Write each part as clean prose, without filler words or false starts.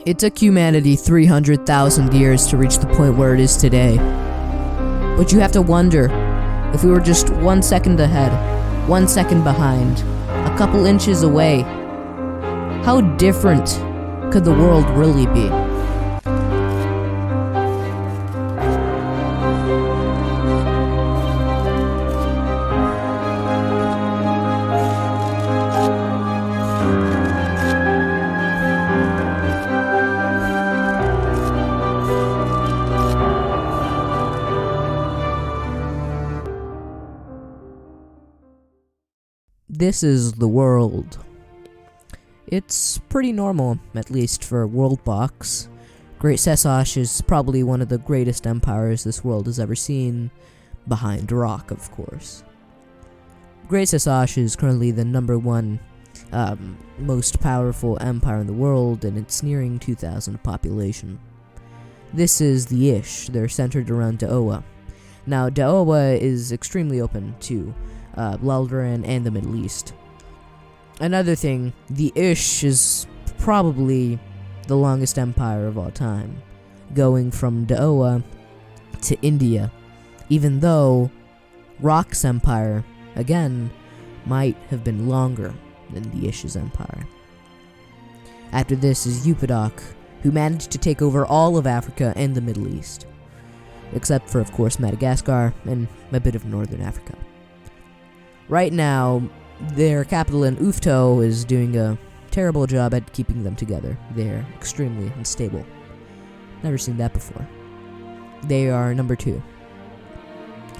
It took humanity 300,000 years to reach the point where it is today. But you have to wonder, if we were just 1 second ahead, 1 second behind, a couple inches away, how different could the world really be? This is the world. It's pretty normal, at least for WorldBox. Great Sesoshe is probably one of the greatest empires this world has ever seen, behind Rock, of course. Great Sesoshe is currently the #1 most powerful empire in the world, and it's nearing 2,000 population. This is the Ish. They're centered around Daoa. Now, Daoa is extremely open to Leldaran and the Middle East. Another thing, the Ish is probably the longest empire of all time, going from Daoa to India, even though Rock's empire, again, might have been longer than the Ish's empire. After this is Upadok, who managed to take over all of Africa and the Middle East, except for, of course, Madagascar and a bit of Northern Africa. Right now, their capital in Ufto is doing a terrible job at keeping them together. They're extremely unstable. Never seen that before. They are #2.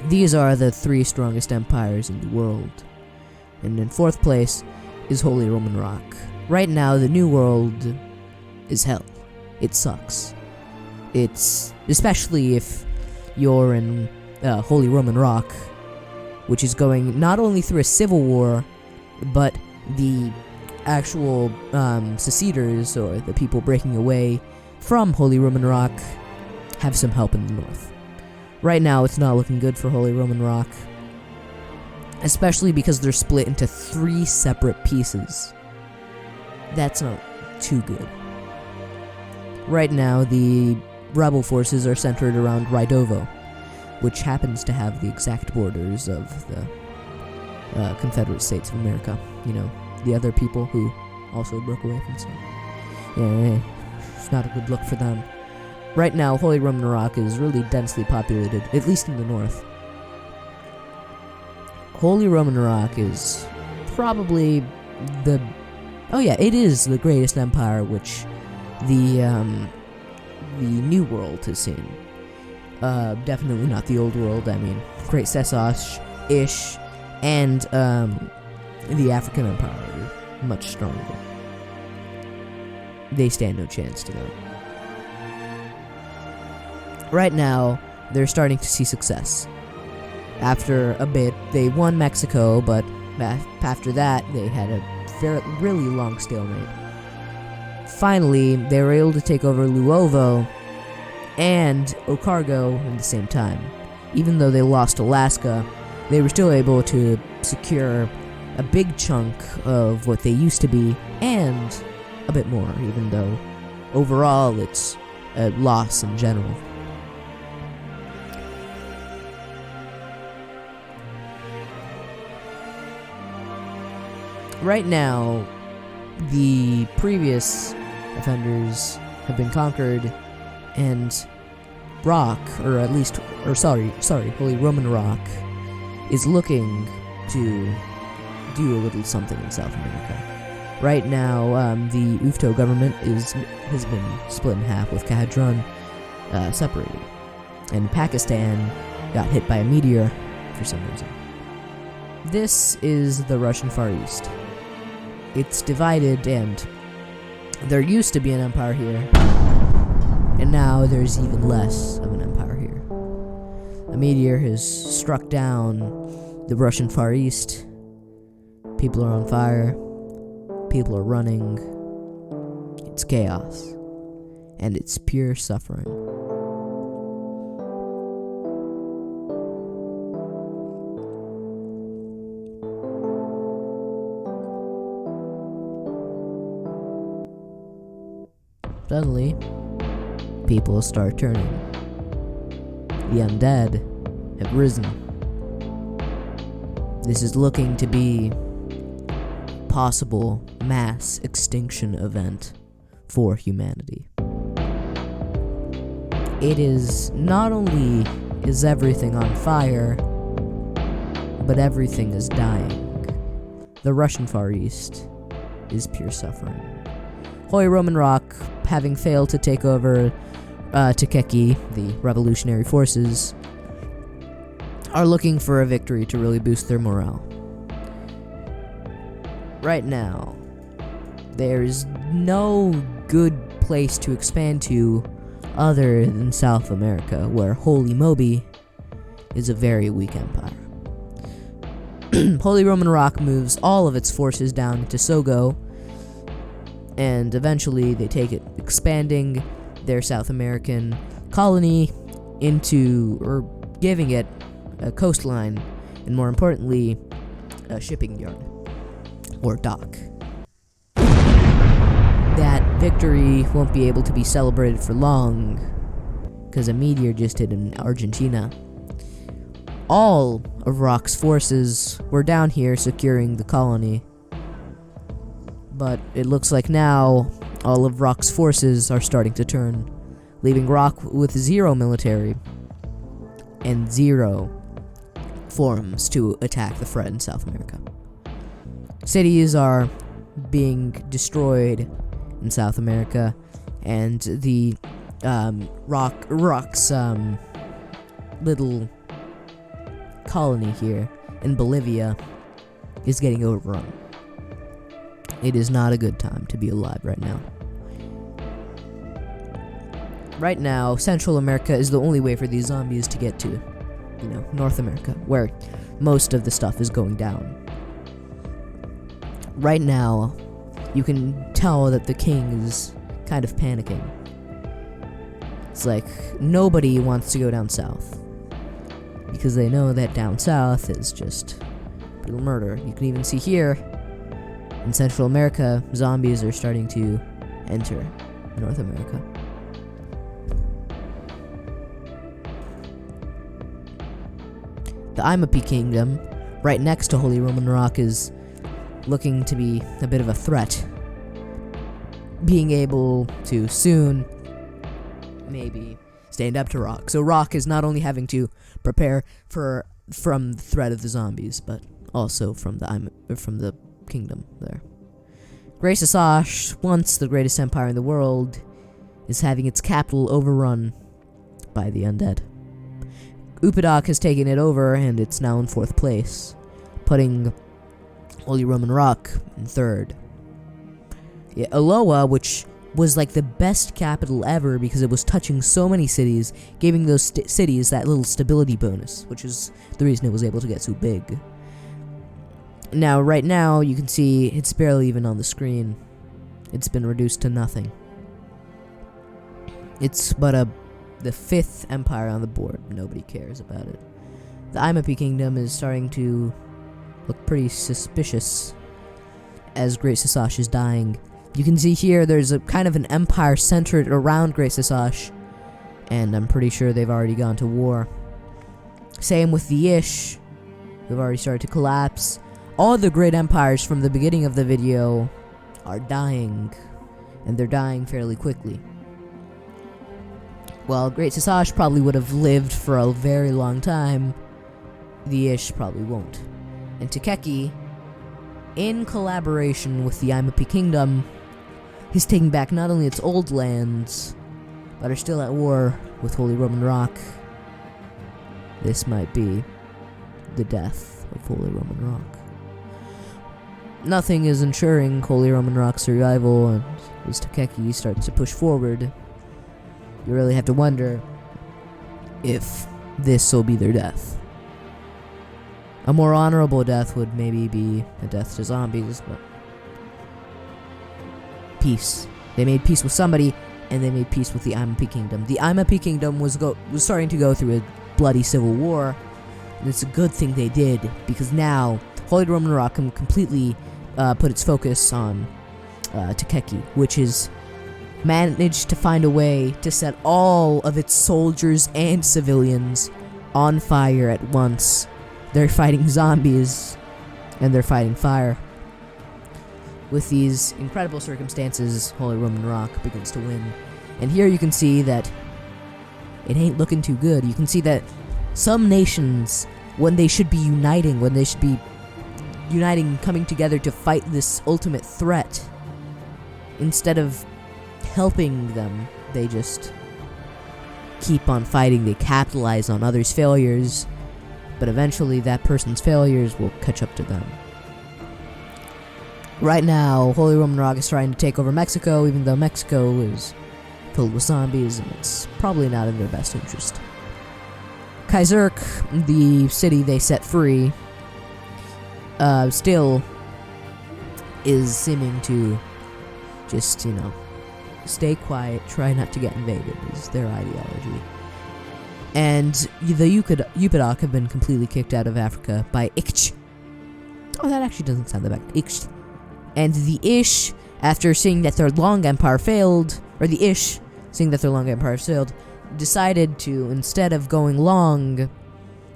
These are the 3 strongest empires in the world. And in 4th place is Holy Roman Rock. Right now, the New World is hell. It sucks. It's, especially if you're in Holy Roman Rock, which is going not only through a civil war, but the actual seceders, or the people breaking away from Holy Roman Rock, have some help in the north. Right now, it's not looking good for Holy Roman Rock, especially because they're split into 3 separate pieces. That's not too good. Right now, the rebel forces are centered around Rydovo, which happens to have the exact borders of the Confederate States of America. You know, the other people who also broke away from some. Yeah, it's not a good look for them. Right now, Holy Roman Rock is really densely populated, at least in the north. Holy Roman Rock is probably the... Oh yeah, it is the greatest empire which the New World has seen. Definitely not the Old World. I mean, Great Sesoshe, Ish, and the African Empire are much stronger. They stand no chance to them. Right now, they're starting to see success. After a bit, they won Mexico, but after that, they had a really long stalemate. Finally, they were able to take over Luovo and Okargo at the same time. Even though they lost Alaska, they were still able to secure a big chunk of what they used to be, and a bit more, even though overall it's a loss in general. Right now, the previous offenders have been conquered, and Rock, Holy Roman Rock, is looking to do a little something in South America. Right now, the Ufto government has been split in half, with Kahadron separated, and Pakistan got hit by a meteor for some reason. This is the Russian Far East. It's divided, and there used to be an empire here, and now there's even less of an empire here. A meteor has struck down the Russian Far East. People are on fire. People are running. It's chaos. And it's pure suffering. suddenly, people start turning. The undead have risen. This is looking to be possible mass extinction event for humanity. It is not only is everything on fire, but everything is dying. The Russian Far East is pure suffering. Holy Roman Rock, having failed to take over Takeki, the revolutionary forces, are looking for a victory to really boost their morale. Right now, there's no good place to expand to other than South America, where Holy Moby is a very weak empire. Holy Roman Rock moves all of its forces down into Sogo, and eventually they take it, expanding their South American colony into, or giving it a coastline, and more importantly, a shipping yard, or dock. That victory won't be able to be celebrated for long, because a meteor just hit in Argentina. All of Rock's forces were down here securing the colony, but it looks like now all of Rock's forces are starting to turn, leaving Rock with 0 military and 0 forums to attack the threat in South America. Cities are being destroyed in South America, and the Rock's little colony here in Bolivia is getting overrun. It is not a good time to be alive right now. Right now, Central America is the only way for these zombies to get to, North America, where most of the stuff is going down. Right now, you can tell that the king is kind of panicking. It's like nobody wants to go down south, because they know that down south is just brutal murder. You can even see here in Central America, zombies are starting to enter North America. The Imapi Kingdom, right next to Holy Roman Rock, is looking to be a bit of a threat. Being able to soon maybe stand up to Rock. So Rock is not only having to prepare from the threat of the zombies, but also from the kingdom there. Grace Asash, once the greatest empire in the world, is having its capital overrun by the undead. Upadok has taken it over, and it's now in 4th place, putting Holy Roman Rock in 3rd. Yeah, Aloha, which was like the best capital ever because it was touching so many cities, giving those cities that little stability bonus, which is the reason it was able to get so big. Now, right now, you can see it's barely even on the screen. It's been reduced to nothing. It's but the 5th empire on the board. Nobody cares about it. The Imapi Kingdom is starting to look pretty suspicious as Great Sasash is dying. You can see here there's a kind of an empire centered around Great Sasash, and I'm pretty sure they've already gone to war. Same with the Ish. They've already started to collapse. All the great empires from the beginning of the video are dying, and they're dying fairly quickly. While Great Sasash probably would have lived for a very long time, the Ish probably won't. And Takeki, in collaboration with the Imapi Kingdom, is taking back not only its old lands, but are still at war with Holy Roman Rock. This might be the death of Holy Roman Rock. Nothing is ensuring Holy Roman Rock's survival, and as Takeki starts to push forward, you really have to wonder if this will be their death. A more honorable death would maybe be a death to zombies, but peace. They made peace with somebody, and they made peace with the Imapi Kingdom. The Imapi Kingdom was starting to go through a bloody civil war, and it's a good thing they did, because now Holy Roman Rock can completely put its focus on Takeki, which is managed to find a way to set all of its soldiers and civilians on fire at once. They're fighting zombies, and they're fighting fire. With these incredible circumstances, Holy Roman Rock begins to win. And here you can see that it ain't looking too good. You can see that some nations, when they should be uniting, coming together to fight this ultimate threat, instead of helping them, they just keep on fighting. They capitalize on others' failures, but eventually that person's failures will catch up to them. Right now, Holy Roman Rock is trying to take over Mexico, even though Mexico is filled with zombies, and it's probably not in their best interest. Kaizerk, the city they set free, still is seeming to just, stay quiet, try not to get invaded, is their ideology. And the Upidok have been completely kicked out of Africa by Ich. Oh, that actually doesn't sound that bad. Ich. And the Ish, after seeing that their long empire failed, decided to, instead of going long,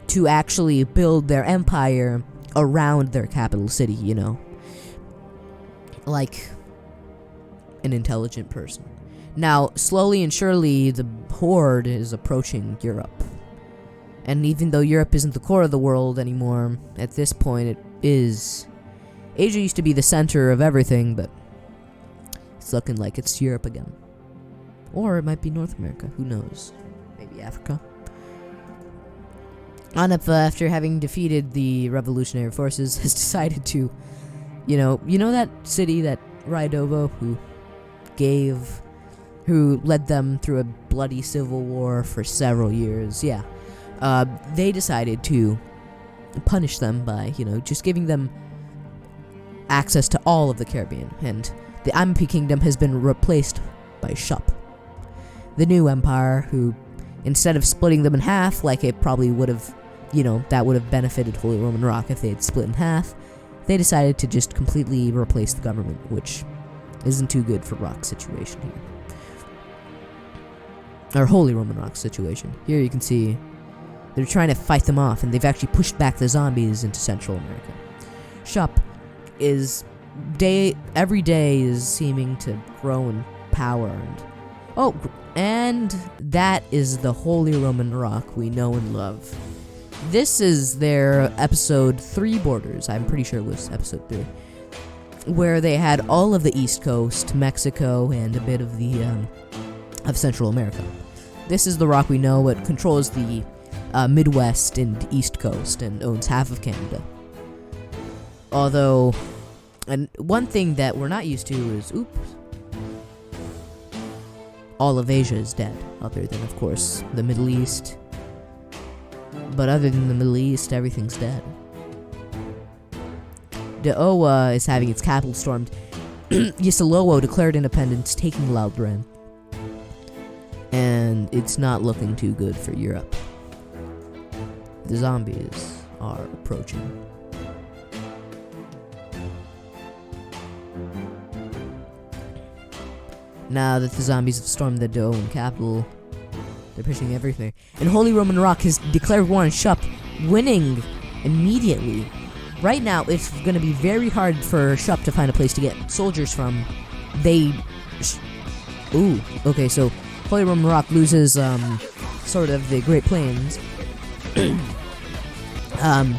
to actually build their empire around their capital city, like an intelligent person. Now, slowly and surely, the horde is approaching Europe. And even though Europe isn't the core of the world anymore, at this point it is. Asia used to be the center of everything, but it's looking like it's Europe again. Or it might be North America, who knows? Maybe Africa. Anapa, after having defeated the revolutionary forces, has decided to, you know that city, that Raidovo, who led them through a bloody civil war for several years, they decided to punish them by, just giving them access to all of the Caribbean, and the Ampi Kingdom has been replaced by Shup, the new empire, who, instead of splitting them in half, like it probably would have, that would have benefited Holy Roman Rock if they had split in half, they decided to just completely replace the government, which isn't too good for Rock's situation here. Or Holy Roman Rock's situation. Here you can see they're trying to fight them off, and they've actually pushed back the zombies into Central America. Shup is every day is seeming to grow in power, and that is the Holy Roman Rock we know and love. This is their episode 3 borders. I'm pretty sure it was episode 3, where they had all of the East Coast, Mexico, and a bit of the of Central America. This is the rock we know. It controls the Midwest and East Coast and owns half of Canada. Although, and one thing that we're not used to is, all of Asia is dead, other than, of course, the Middle East. But other than the Middle East, everything's dead. Deowa is having its capital stormed. Yisalowo declared independence, taking Laudren. And it's not looking too good for Europe. The zombies are approaching. Now that the zombies have stormed the Doan capital, they're pushing everything. And Holy Roman Rock has declared war on Shup, winning immediately. Right now, it's going to be very hard for Shup to find a place to get soldiers from. Okay, so Holy Roman Rock loses, sort of the Great Plains.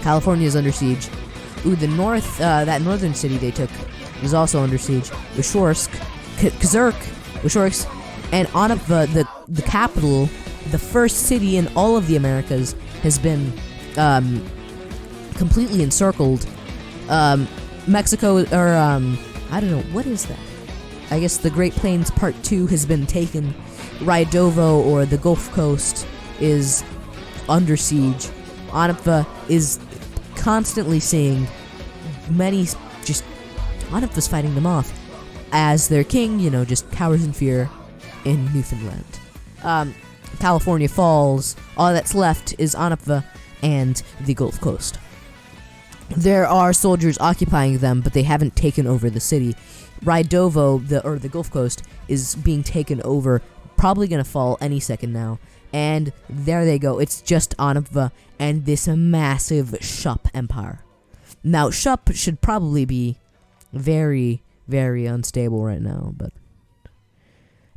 California is under siege. The north, that northern city they took is also under siege. Kazurk, and Anapa, the capital, the first city in all of the Americas, has been completely encircled. Mexico, or I don't know, what is that? I guess the Great Plains Part 2 has been taken. Raidovo, or the Gulf Coast, is under siege. Anapa is constantly seeing Anapa's fighting them off, as their king, just cowers in fear in Newfoundland. California falls. All that's left is Anapa and the Gulf Coast. There are soldiers occupying them, but they haven't taken over the city. Raidovo, the Gulf Coast, is being taken over. Probably gonna fall any second now. And there they go. It's just Anapva and this massive Shup Empire. Now, Shup should probably be very, very unstable right now, but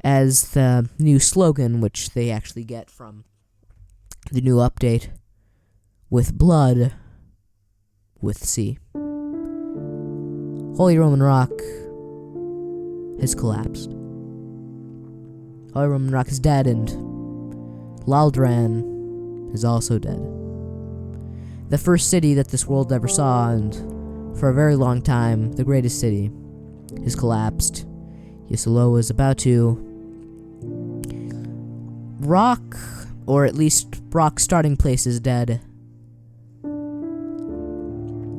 as the new slogan, which they actually get from the new update, with blood, with sea. Holy Roman Rock has collapsed. Holy Roman Rock is dead, and Laldran is also dead. The first city that this world ever saw, and for a very long time, the greatest city, has collapsed. Yasalo is about to rock, or at least Rock's starting place is dead.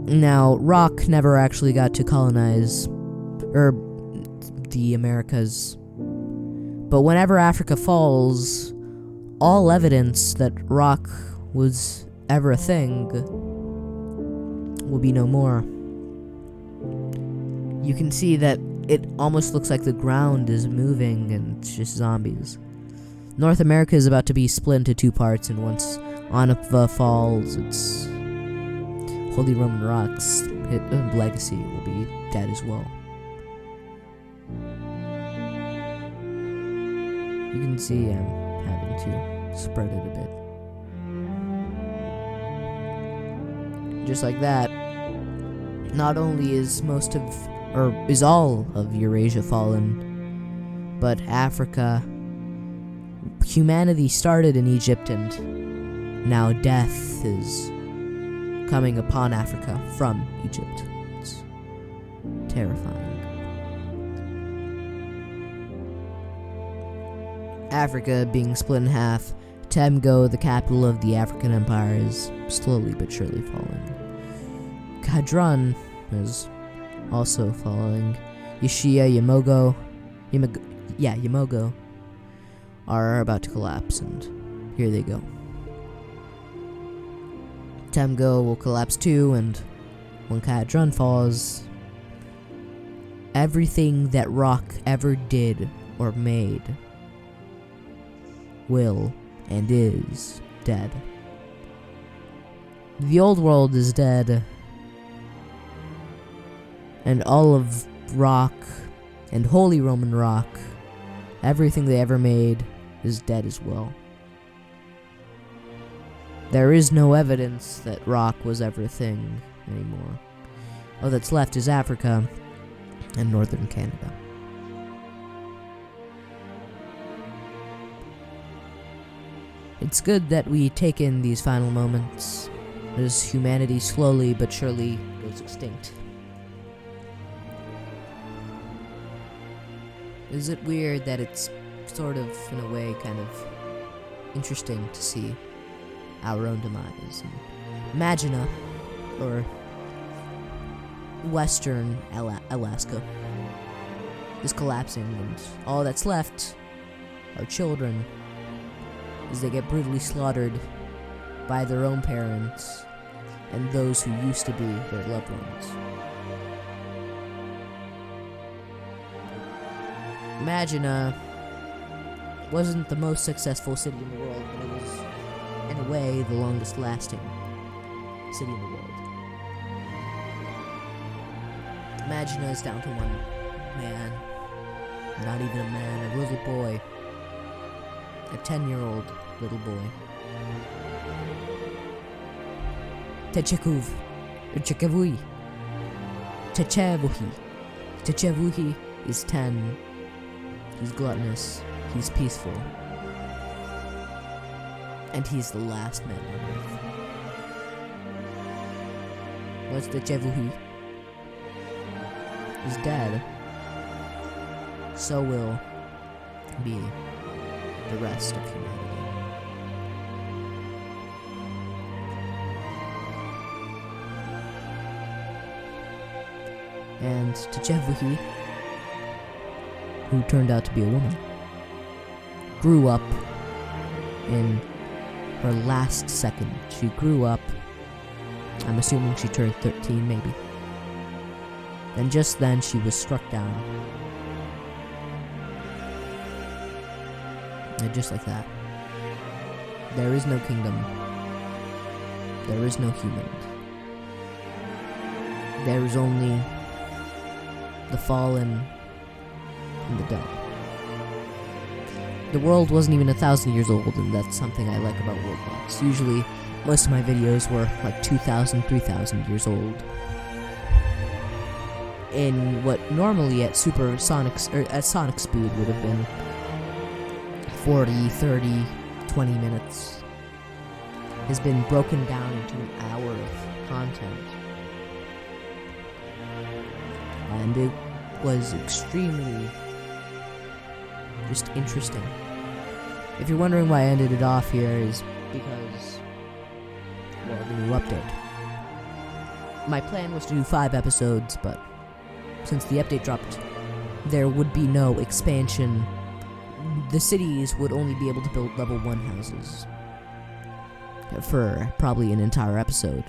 Now, Rock never actually got to colonize the Americas. But whenever Africa falls, all evidence that Rock was ever a thing will be no more. You can see that it almost looks like the ground is moving and it's just zombies. North America is about to be split into two parts, and once Anapva falls, its Holy Roman Rock's legacy will be dead as well. You can see I'm having to spread it a bit. Just like that, not only is is all of Eurasia fallen, but Africa. Humanity started in Egypt, and now death is coming upon Africa from Egypt. It's terrifying. Africa being split in half, Temgo, the capital of the African Empire, is slowly but surely falling. Kadran is also falling. Yamogo are about to collapse, and here they go. Temgo will collapse too, and when Kadran falls, everything that Rock ever did or made will and is dead. The old world is dead, and all of Rock and Holy Roman Rock, everything they ever made, is dead as well. There is no evidence that Rock was ever a thing anymore. All that's left is Africa and northern Canada. It's good that we take in these final moments as humanity slowly but surely goes extinct. Is it weird that it's sort of, in a way, kind of interesting to see our own demise? Magina, or Western Alaska, is collapsing, and all that's left are children as they get brutally slaughtered by their own parents and those who used to be their loved ones. Magina wasn't the most successful city in the world, but it was, in a way, the longest lasting city in the world. Magina is down to one man, not even a man, a little boy, a 10-year-old little boy. Techevuhi is 10. He's gluttonous, he's peaceful, and he's the last man on earth. Once the Chevuhi is dead, so will be the rest of humanity. And Techevuhi, who turned out to be a woman, grew up in her last second. She grew up, I'm assuming she turned 13 maybe. And just then she was struck down. And just like that. There is no kingdom. There is no humans. There is only the fallen and the dead. The world wasn't even 1,000 years old, and that's something I like about WorldBox. Usually, most of my videos were like 2,000, 3,000 years old. In what normally at sonic speed would have been 40, 30, 20 minutes, has been broken down into an hour of content. And it was extremely just interesting. If you're wondering why I ended it off here, is because, well, the new update. My plan was to do 5 episodes, but since the update dropped, there would be no expansion. The cities would only be able to build level 1 houses for probably an entire episode.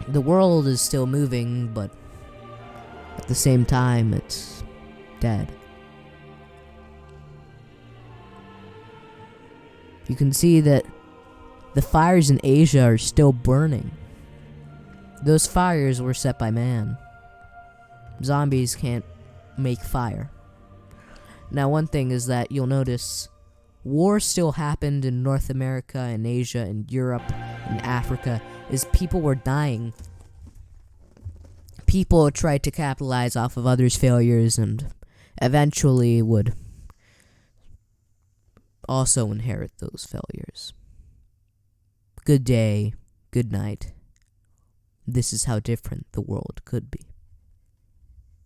The world is still moving, but at the same time, it's dead. You can see that the fires in Asia are still burning. Those fires were set by man. Zombies can't make fire. Now, one thing is that you'll notice war still happened in North America and Asia and Europe and Africa, is people were dying. People tried to capitalize off of others' failures and eventually would also inherit those failures. Good day, good night. This is how different the world could be.